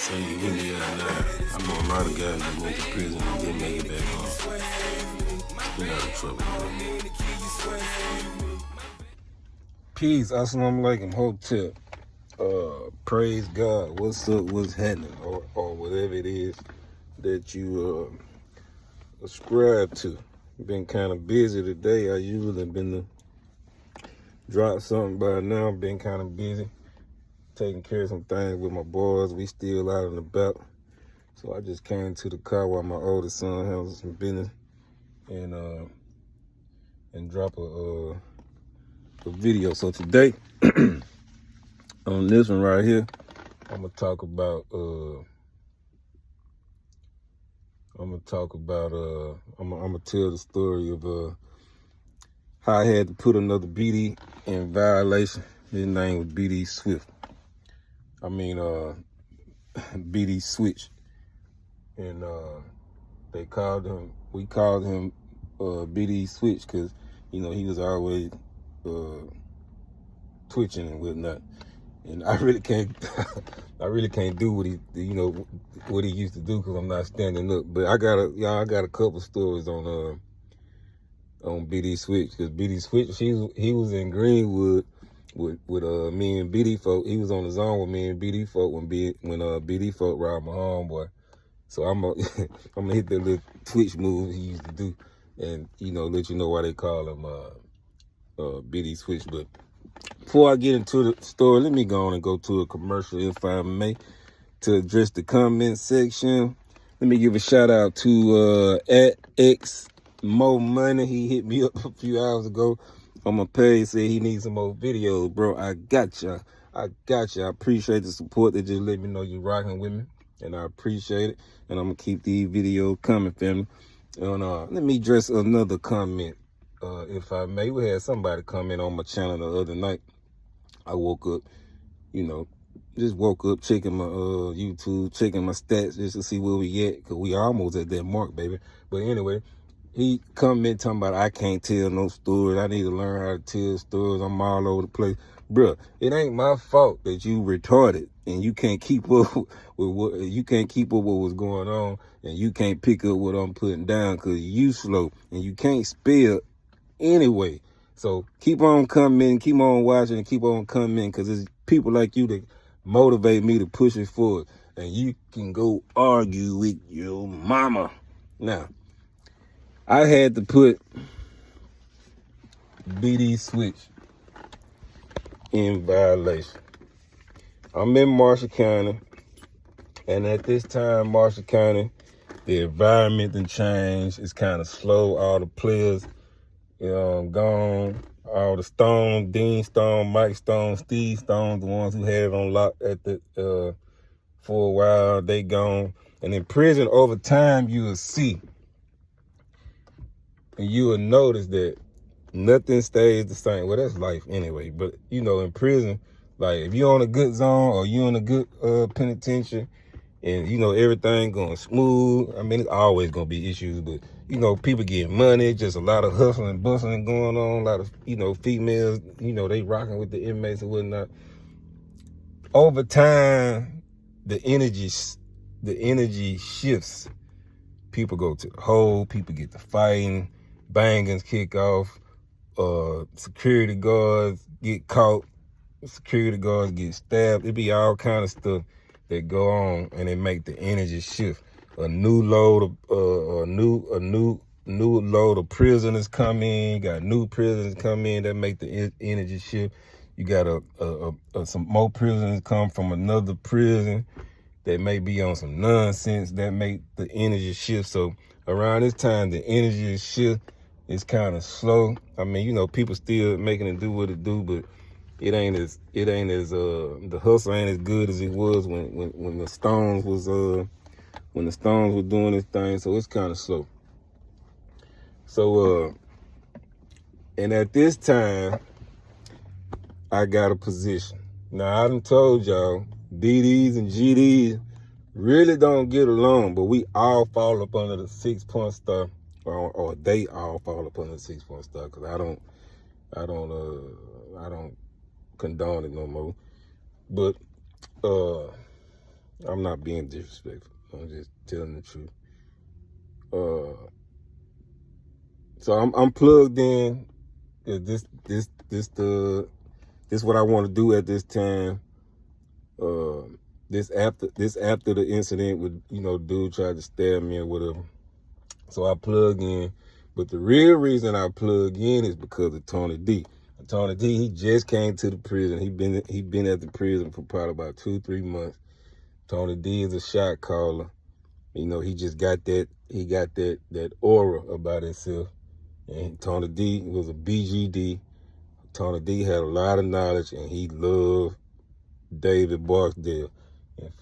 tell you really now. I know a lot of guys that went to prison and didn't make it back home. Still out of trouble, bro. Peace, assalamu alaikum, hotel. Praise God. What's up? What's happening? Or whatever it is that you ascribe to. Been kind of busy today. I usually been to drop something by now. Been kind of busy. Taking care of some things with my boys. We still out and about. So I just came to the car while my oldest son handles some business and drop a video. So today, on this one right here, I'm gonna talk about I'm gonna tell the story of how I had to put another BD in violation. His name was BD Swift. BD Switch. And we called him BD Switch because, he was always twitching and whatnot. And I really can't do what he used to do because I'm not standing up. But I got a couple stories on BD Switch, because BD Switch, he was in Greenwood with me and BD folk. He was on the zone with me and BD folk when BD folk robbed my homeboy. So I'm gonna hit that little twitch move he used to do, and let you know why they call him BD Switch. But before I get into the story, let me go on and go to a commercial, if I may, to address the comment section. Let me give a shout out to @XMoMoney. He hit me up a few hours ago on my page, said he needs some more videos. Bro, I got ya. I appreciate the support. That just let me know you rocking with me, and I appreciate it. And I'm gonna keep these videos coming, family. And let me address another comment, if I may. We had somebody comment on my channel the other night. I woke up, checking my YouTube, checking my stats just to see where we at, because we almost at that mark, baby. But anyway, he comment talking about I can't tell no stories. I need to learn how to tell stories. I'm all over the place. Bruh, it ain't my fault that you retarded and you can't keep up with what what's going on, and you can't pick up what I'm putting down because you slow and you can't spell anyway. So keep on coming, keep on watching, and keep on coming, because it's people like you that motivate me to push it forward. And you can go argue with your mama. Now, I had to put BD Switch in violation. I'm in Marshall County, and at this time, Marshall County, the environment done changed. It's kind of slow. All the players, gone. All the Stone, Dean Stone, Mike Stone, Steve Stone, the ones who had it on lock at the for a while, they gone. And in prison, over time, you will see, and you will notice that nothing stays the same. Well, that's life anyway. But, in prison, like, if you're on a good zone or you're in a good penitentiary and, everything going smooth, it's always going to be issues. But, people getting money, just a lot of hustling and bustling going on. A lot of, females, they rocking with the inmates and whatnot. Over time, the energy shifts. People go to the hole. People get to fighting. Bangings kick off. Security guards get caught. Security guards get stabbed. It be all kind of stuff that go on, and it make the energy shift. A new load of prisoners come in. You got new prisoners come in that make the energy shift. You got some more prisoners come from another prison that may be on some nonsense that make the energy shift. So around this time, the energy shift. It's kind of slow. People still making it do what it do, but it ain't as the hustle ain't as good as it was when the Stones was doing this thing. So it's kind of slow. So and at this time, I got a position. Now I done told y'all DDs and GDs really don't get along, but we all fall up under the 6-point star. Or they all fall up under the 6-point star, because I don't condone it no more. But I'm not being disrespectful. I'm just telling the truth. So I'm plugged in. This what I want to do at this time. This after the incident with, dude tried to stab me or whatever. So I plug in. But the real reason I plug in is because of Tony D. Tony D, he just came to the prison. He been at the prison for probably about 2-3 months. Tony D is a shot caller. He just got that aura about himself. And Tony D was a BGD. Tony D had a lot of knowledge, and he loved David Barksdale. And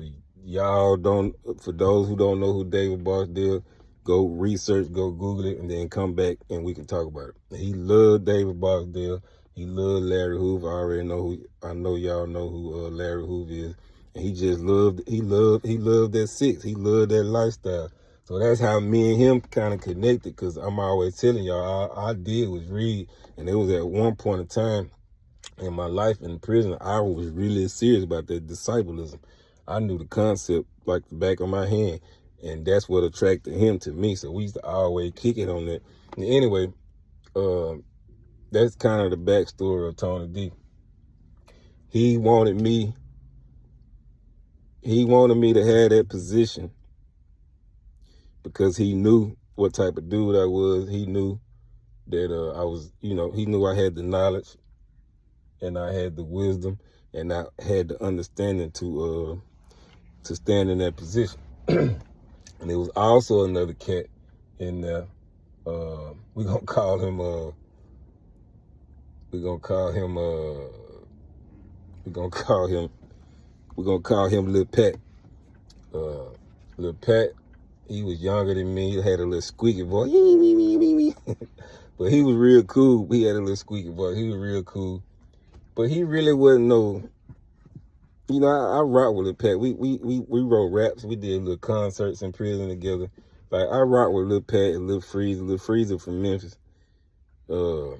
for those who don't know who David Barksdale, go research, go Google it, and then come back and we can talk about it. He loved David Barksdale. He loved Larry Hoover. I know y'all know who Larry Hoover is. And he loved that six. He loved that lifestyle. So that's how me and him kind of connected, because I'm always telling y'all, all I did was read. And it was at one point in time in my life in prison, I was really serious about that disciplism. I knew the concept like the back of my hand. And that's what attracted him to me. So we used to always kick it on that. And anyway, that's kind of the backstory of Tony D. He wanted me to have that position because he knew what type of dude I was. He knew that I was, he knew I had the knowledge and I had the wisdom and I had the understanding to stand in that position. And there was also another cat in there. We're gonna call him Lil Pat. Lil Pat, he was younger than me. He had a little squeaky voice. But he was real cool. He had a little squeaky voice. He was real cool. But he really wasn't no, I rock with Lil Pat. We wrote raps. We did little concerts in prison together. Like, I rock with Lil Pat and Lil Freezer. Lil Freezer from Memphis. But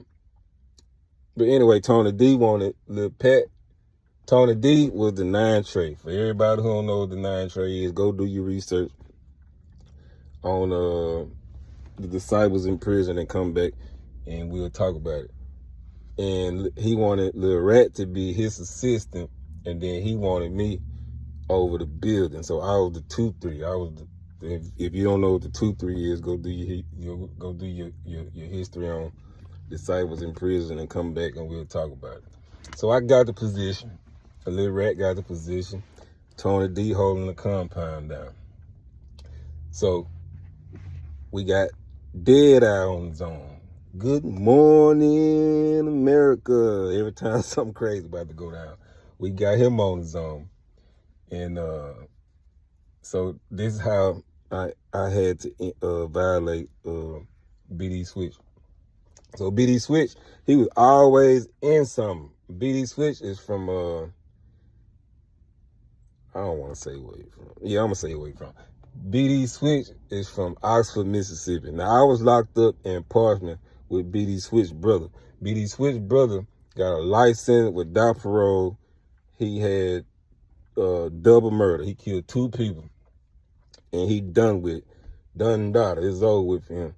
anyway, Tony D wanted Lil Pat. Tony D was the 9 tray. For everybody who don't know what the 9 tray is, go do your research on the disciples in prison and come back and we'll talk about it. And he wanted Lil Rat to be his assistant, and then he wanted me over the building. So I was the 2-3. I was if you don't know what the 2-3 is, go do your history on disciples in prison and come back and we'll talk about it. So I got the position. A Lil Rat got the position. Tony D holding the compound down. So we got Dead Eye on the zone. Good morning, America. Every time something crazy about to go down, we got him on the zone. And so this is how I had to violate BD Switch. So BD Switch, he was always in something. BD Switch is from I don't want to say where he's from. Yeah, I'm gonna say where he's from. BD Switch is from Oxford, Mississippi. Now I was locked up in Parchment with BD Switch brother. BD Switch brother got a license without parole. He had double murder. He killed 2 people. And he done with it. Done and done. It's over with him.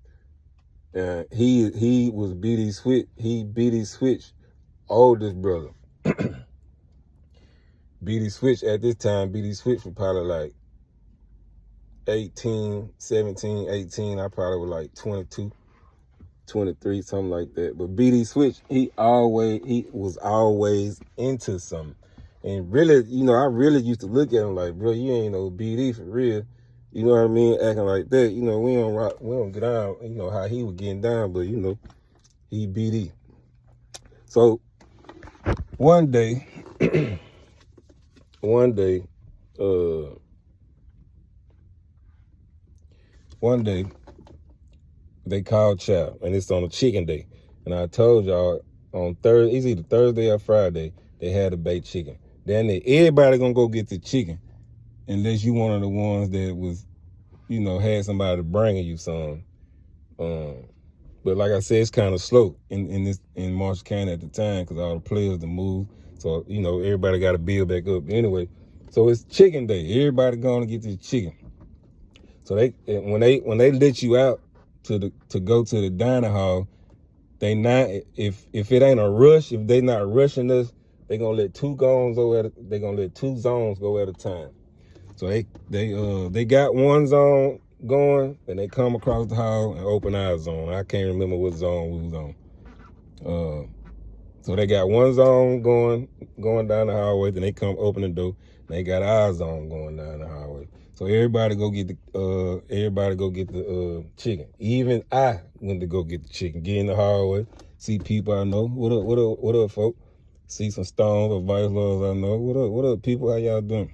And he was BD Switch. He BD Switch oldest brother. BD Switch at this time, BD Switch was probably like 18, 17, 18. I probably was like 22, 23, something like that. But BD Switch, he was always into something. And really, I really used to look at him like, bro, you ain't no BD for real. You know what I mean? Acting like that. We don't get down, how he was getting down, but he BD. So one day, they called chow, and it's on a chicken day. And I told y'all on Thursday, it's either Thursday or Friday, they had a baked chicken. Then everybody gonna go get the chicken, unless you one of the ones that was, had somebody bringing you some. But like I said, it's kind of slow in Marshall County at the time because all the players to move. So everybody got to build back up. Anyway, So it's chicken day. Everybody going to get this chicken. So when they let you out to go to the dining hall, they not if it ain't a rush, if they not rushing us, they gonna let two zones go at a time. So they got one zone going, and they come across the hall and open our zone. I can't remember what zone we was on. So they got one zone going down the hallway, then they come open the door, and they got our zone going down the hallway. So everybody go get the chicken. Even I went to go get the chicken. Get in the hallway, see people I know. What up, folk? See some stones or vice lords I know. What up, people? How y'all doing?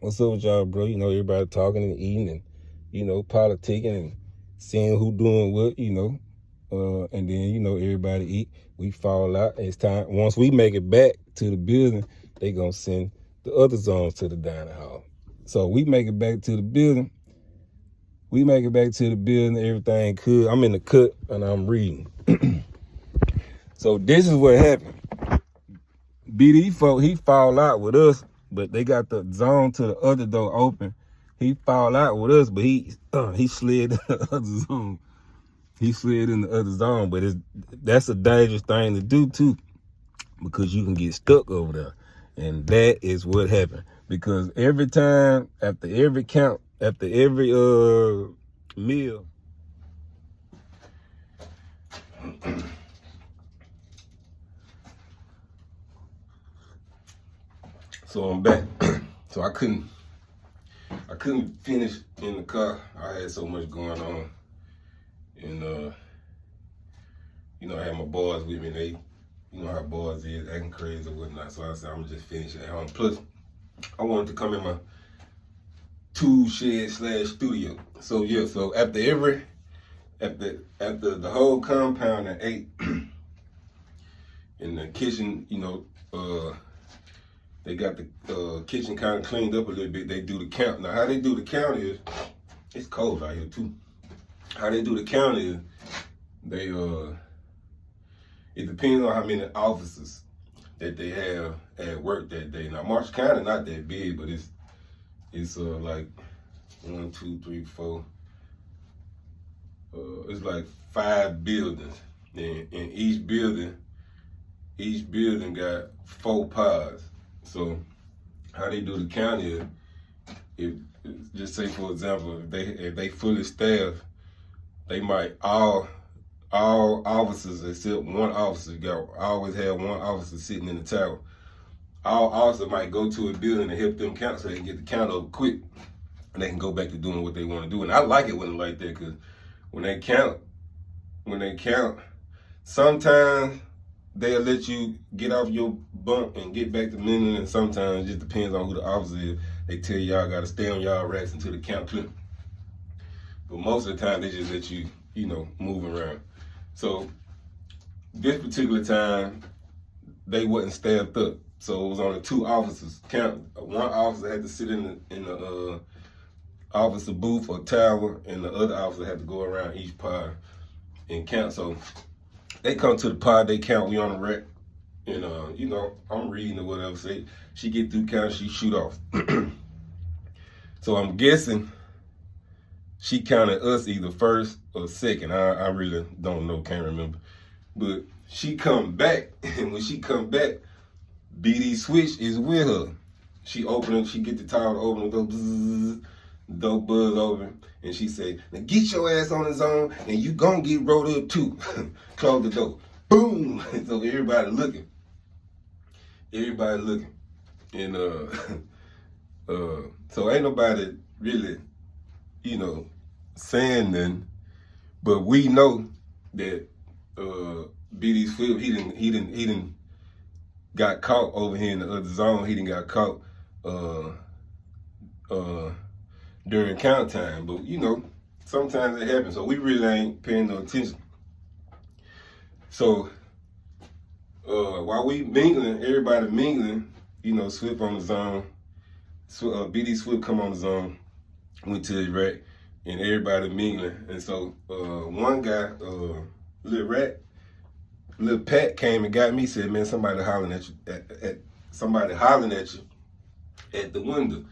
What's up with y'all, bro? Everybody talking and eating and, politicking and seeing who doing what, and then, everybody eat. We fall out. It's time. Once we make it back to the building, they gonna send the other zones to the dining hall. So we make it back to the building. Everything good. I'm in the cut and I'm reading. So this is what happened. BD folk, he fall out with us, but they got the zone to the other door open. He fall out with us, but he slid in the other zone. But that's a dangerous thing to do too, because you can get stuck over there. And that is what happened. Because every time, after every count, after every meal, so I'm back. So I couldn't finish in the car. I had so much going on. And I had my boys with me. They, how boys is, acting crazy or whatnot. So I said, I'm gonna just finish at home. Plus, I wanted to come in my tool shed / studio. So yeah, so after the whole compound at 8 in the kitchen, they got the kitchen kind of cleaned up a little bit. They do the count. Now how they do the count is, it's cold out here too. How they do the count is, they it depends on how many officers that they have at work that day. Now Marsh County not that big, but it's like 1, 2, 3, 4. It's like 5 buildings, and each building got 4 pods. So how they do the count is, if just say for example, if they fully staffed, they might all officers except one officer always have one officer sitting in the tower. All officers might go to a building and help them count so they can get the count over quick, and they can go back to doing what they want to do. And I like it when it's like that, because when they count, sometimes they'll let you get off your bunk and get back to mending, and sometimes it just depends on who the officer is. They tell y'all got to stay on y'all racks until the count clear. But most of the time, they just let you, move around. So this particular time, they wasn't staffed up. So it was only 2 officers. One officer had to sit in the officer booth or tower, and the other officer had to go around each pod and count. So they come to the pod, they count, we on the rack, and I'm reading or whatever. Say she get through count, she shoot off. So I'm guessing she counted us either first or second. I really don't know, can't remember. But she come back, and when she come back, BD Switch is with her. She get the towel to open the door, bzzz, door buzz open, and she say, now get your ass on the zone, and you gonna get rolled up too. Close the door. Boom! So everybody looking. And so ain't nobody really, saying nothing, but we know that BD Swift, he didn't got caught over here in the other zone. He didn't got caught during count time, but sometimes it happens. So we really ain't paying no attention. So while we mingling, everybody mingling, Swift on the zone, BD Swift come on the zone, went to his rack, and everybody mingling. And so one guy, Lil Pat came and got me, said, man, somebody hollering at you. at the window.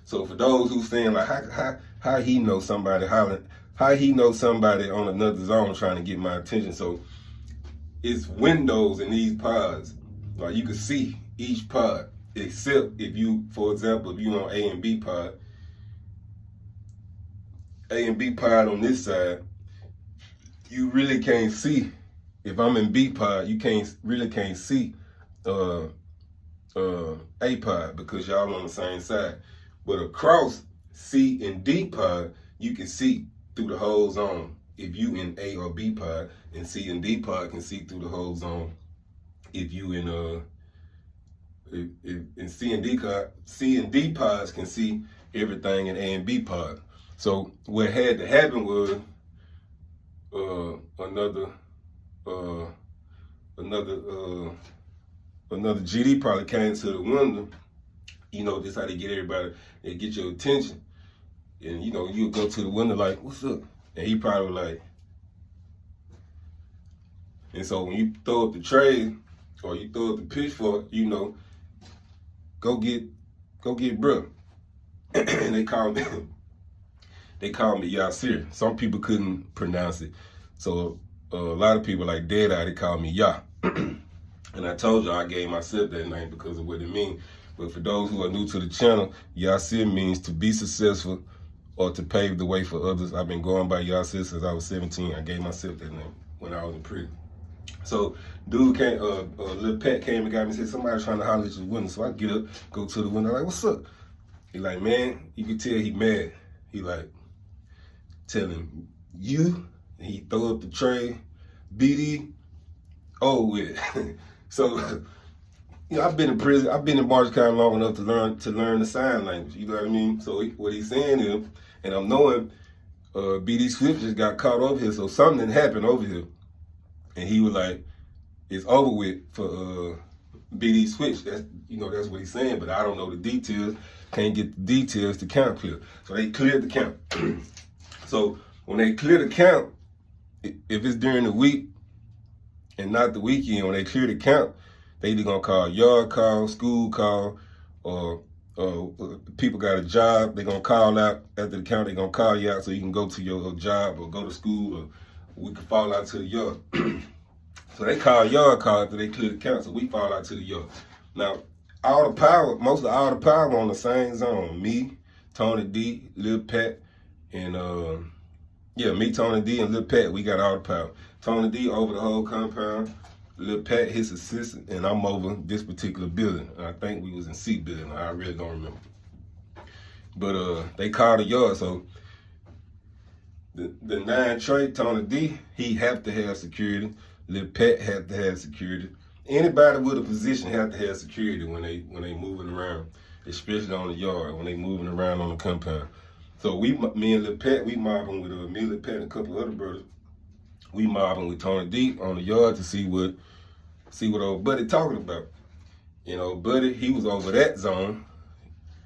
So for those who saying like how he know somebody hollering, how he know somebody on another zone trying to get my attention. So it's windows in these pods. Like you can see each pod, except if you, for example, if you on A and B pod on this side, you really can't see. If I'm in B pod, you really can't see A pod because y'all on the same side. But across C and D pod, you can see through the whole zone. If you in A or B pod, and C and D pod can see through the whole zone. If you in C and D pods can see everything in A and B pod. So what had to happen was another GD probably came to the window. You know, this how they get everybody, they get your attention. And you know, you go to the window like, what's up? And he probably like, and so when you throw up the tray or you throw up the pitchfork, you know, go get bruh. And they call me Yasir. Some people couldn't pronounce it. So a lot of people like Dead Eye, they call me Ya. And I told you I gave myself that name because of what it means. But for those who are new to the channel, Yasir means to be successful or to pave the way for others. I've been going by Yasir since I was 17. I gave myself that name when I was in prison. So dude came, Lil Pat came and got me and said, somebody trying to holler at your window. So I get up, go to the window, like, what's up? He like, man, you can tell he mad. He like, tell him, you, and he throw up the tray, BD, oh with. So, you know, I've been in prison, I've been in Marshall County long enough to learn the sign language, you know what I mean? So what he's saying is, and I'm knowing BD Swift just got caught over here, so something happened over here. And he was like, it's over with for BD Switch. That's, you know, that's what he's saying, but I don't know the details. Can't get the details to count clear. So they cleared the count. So when they clear the count, if it's during the week and not the weekend, when they clear the count, they either gonna call yard call, school call, or people got a job, they gonna call out after the count, they gonna call you out so you can go to your job or go to school, or we can fall out to the yard. So they call yard call after they clear the count, so we fall out to the yard. Now, all the power, most of all the power on the same zone. Me, Tony D, Lil Pat, and me, Tony D, and Lil Pat, we got all the power. Tony D over the whole compound, Lil Pat, his assistant, and I'm over this particular building. I think we was in C building, I really don't remember. But they called the yard, so the 9 Trey, Tony D, he have to have security. Lil Pat have to have security. Anybody with a position have to have security when they moving around, especially on the yard, when they moving around on the compound. So me and Lil Pat, we mobbing with me, Lil Pat, and a couple other brothers. We mobbing with Tony D on the yard to see what old Buddy talking about. You know, Buddy, he was over that zone,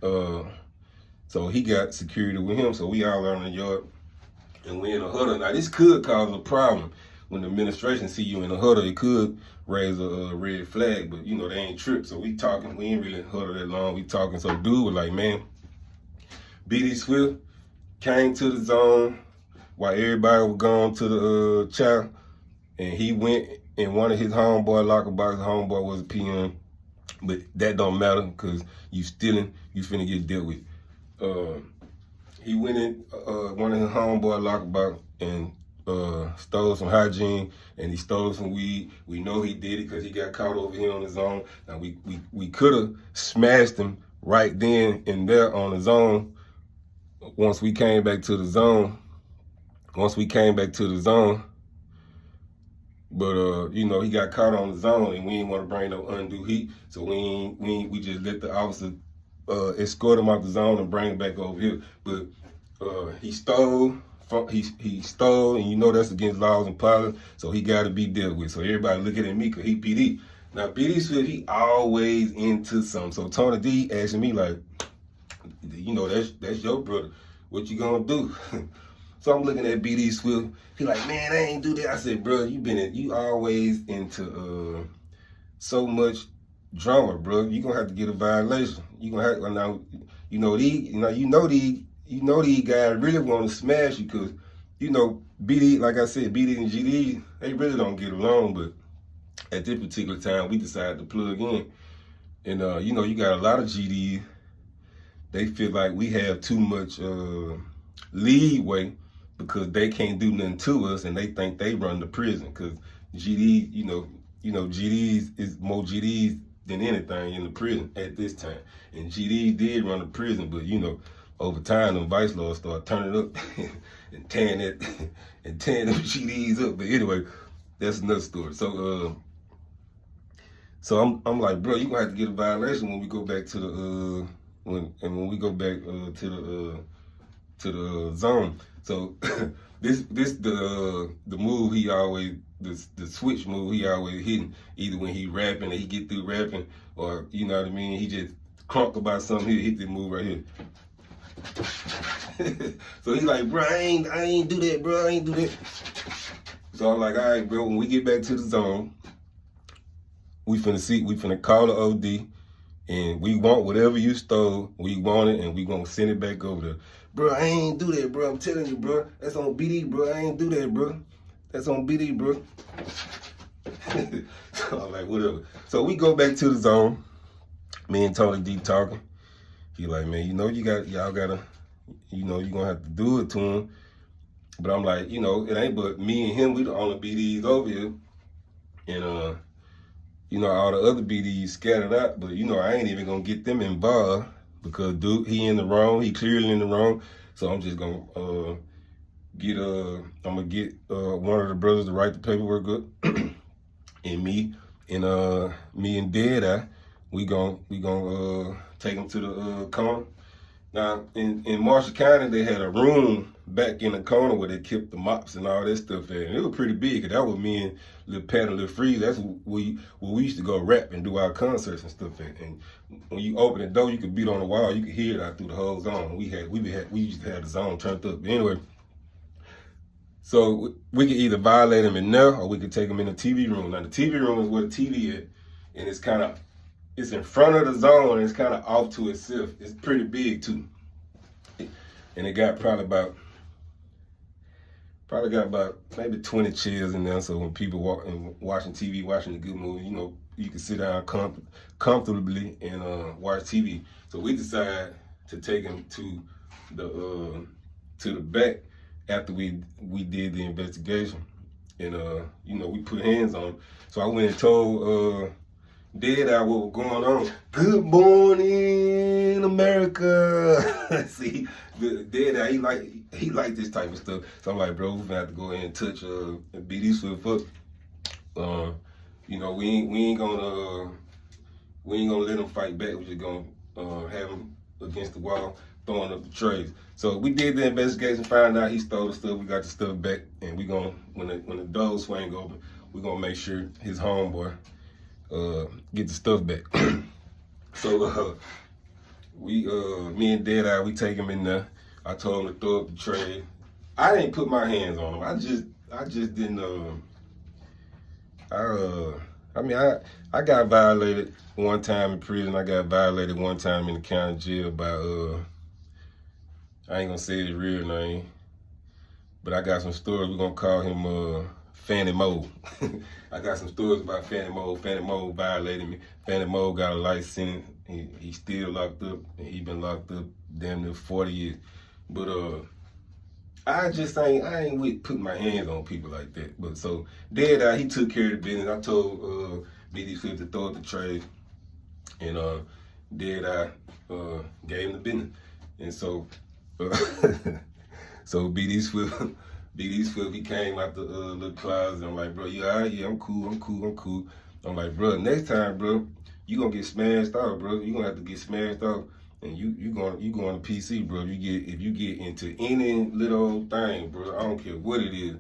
so he got security with him. So we all on the yard, and we in a huddle. Now this could cause a problem. When the administration see you in a huddle, it could raise a red flag, but you know, they ain't tripped. So we talking, we ain't really huddle that long, we talking. So dude was like, man, BD Swift came to the zone while everybody was gone to the chow, and he went in one of his homeboy locker boxes. Homeboy was a PM, but that don't matter because you stealing, you finna get dealt with. He went in one of his homeboy locker box and stole some hygiene, and he stole some weed. We know he did it because he got caught over here on his own. Now we could have smashed him right then and there on his own. Once we came back to the zone, but you know, he got caught on the zone, and we didn't want to bring no undue heat, so we just let the officer escort him out the zone and bring him back over here. But he stole, and you know that's against laws and policy, so he got to be dealt with. So everybody looking at me because he PD. Now BD Swift, he always into something. So Tony D asking me like, you know, that's your brother. What you gonna do? So I'm looking at BD Swift. He like, man, I ain't do that. I said, bro, you always into so much drummer, bro, you gonna have to get a violation. You gonna have now, these guys really want to smash you because, BD, like I said, BD and GD, they really don't get along. But at this particular time, we decided to plug in, and you got a lot of GDs. They feel like we have too much leeway because they can't do nothing to us, and they think they run the prison. Because GD, GDs is more GDs than anything in the prison at this time. And GD did run the prison, but over time, them vice lords start turning up and tearing them GDs up. But anyway, that's another story. So I'm like, bro, you gonna have to get a violation when we go back to the when we go back to the zone. So this the move he always the switch move he always hitting, either when he rapping or he get through rapping, or you know what I mean, he just crunk about something, he hit this move right here. So he's like, bro, I ain't do that, bro, I ain't do that. So I'm like, all right, bro, when we get back to the zone, we finna call the OD, and we want whatever you stole, we want it, and we gonna send it back over there. Bro, I ain't do that, bro, I'm telling you, bro. That's on BD, bro, I ain't do that, bro. That's on BD, bro. So I'm like, whatever. So we go back to the zone, me and Tony D talking. He like, man, y'all gotta, you're gonna have to do it to him. But I'm like, it ain't but me and him, we the only BDs over here. And, all the other BDs scattered out, but, I ain't even gonna get them involved because dude, he in the wrong, he clearly in the wrong. So I'm just gonna get one of the brothers to write the paperwork up. And me and Dead-Eye, we gonna take him to the corner. Now, in Marshall County, they had a room back in the corner where they kept the mops and all that stuff at. And it was pretty big, because that was me and Lil Pat and Lil Freeze. That's where we used to go rap and do our concerts and stuff at. And when you open the door, you could beat on the wall. You could hear it out through the whole zone. We used to have the zone turned up. But anyway, so we could either violate them in there, or we could take them in the TV room. Now, the TV room is where the TV is, and it's in front of the zone, and it's kind of off to itself. It's pretty big too. And it got probably got about maybe 20 chairs in there. So when people watching TV, watching a good movie, you can sit down comfortably and watch TV. So we decided to take him to the back after we did the investigation. And we put hands on him. So I went and told Dead-Eye what was going on. Good morning, America. See, the Dead-Eye, he like this type of stuff. So I'm like, bro, we're gonna have to go ahead and touch BD Swift up. We ain't gonna let him fight back. We're just gonna have him against the wall, throwing up the trays. So we did the investigation, found out he stole the stuff. We got the stuff back, and we gonna when the doors swing open, we're gonna make sure his homeboy get the stuff back. So me and Dead-Eye, we take him in there. I told him to throw up the tray. I didn't put my hands on him. I just didn't. I got violated one time in prison. I got violated one time in the county jail by I ain't gonna say his real name, but I got some stories. We're gonna call him Fanny Mo. I got some stories about Fanny Mo. Fanny Mo violated me. Fanny Mo got a life sentence. He still locked up, and he been locked up damn near 40 years. But I ain't with putting my hands on people like that. But so Dead-Eye, he took care of the business. I told BD Swift to throw up the trays, and Dead-Eye gave him the business. And so so BD Swift, he came out the little closet. I'm like, bro, you all right? Yeah, I'm cool. I'm like, bro, next time, bro, you gonna get smashed off, bro. You gonna have to get smashed off, and you going to PC, bro. If you get into any little thing, bro, I don't care what it is.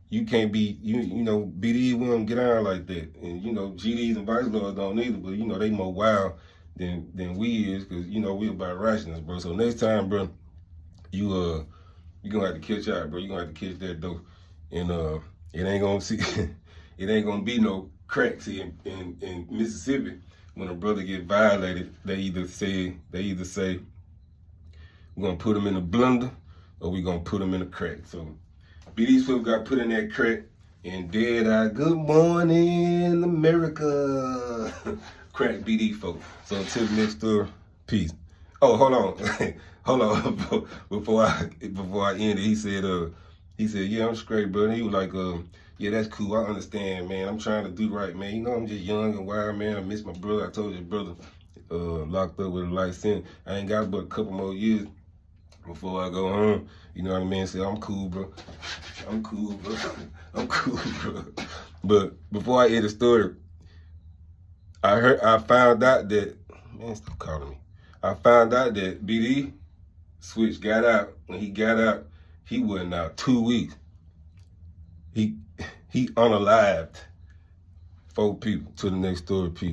You can't be, BD won't get out like that, and GDs and vice lords don't either. But they more wild than we is, because we about rationals, bro. So next time, bro, you gonna have to catch out, bro. You gonna have to catch that dope, and it ain't gonna be no crack. See, in Mississippi, when a brother get violated, they either say we're gonna put him in a blender or we gonna put him in a crack. So BD's folks got put in that crack, and dead eye, good morning, America. Crack BD folks. So until the next story, peace. Oh, hold on. Hold on. Before I end it, he said, yeah, I'm straight, brother. He was like, yeah, that's cool. I understand, man. I'm trying to do right, man. You know, I'm just young and wild, man. I miss my brother. I told you, brother, locked up with a life sentence. I ain't got but a couple more years before I go home. You know what I mean? Say, I'm cool, bro. I'm cool, bro. I'm cool, bro. But before I end the story, I found out that, man, stop calling me. I found out that BD Switch got out. When he got out, he wasn't out 2 weeks. He unalived 4 people. To the next story, peace.